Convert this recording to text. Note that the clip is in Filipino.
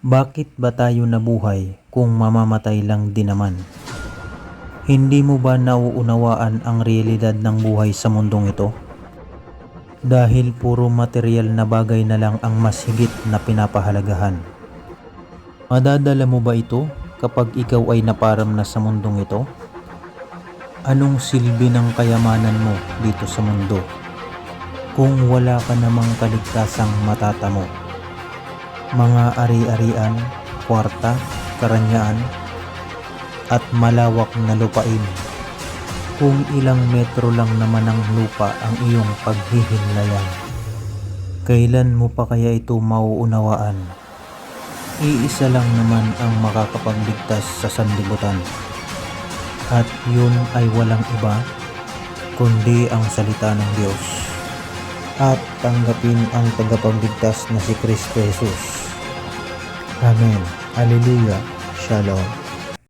Bakit ba tayo nabuhay kung mamamatay lang din naman? Hindi mo ba nauunawaan ang realidad ng buhay sa mundong ito? Dahil puro material na bagay na lang ang mas higit na pinapahalagahan. Madadala mo ba ito kapag ikaw ay naparam na sa mundong ito? Anong silbi ng kayamanan mo dito sa mundo kung wala ka namang kaligtasang matatamo? Mga ari-arian, kwarta, karanyaan, at malawak na lupain. Kung ilang metro lang naman ng lupa ang iyong paghihinlayan, kailan mo pa kaya ito mauunawaan? Iisa lang naman ang makakapagligtas sa sanlibutan, at yun ay walang iba kundi ang salita ng Diyos. At tanggapin ang tagapagligtas na si Kristo Jesus. Amen. Alleluia. Shalom.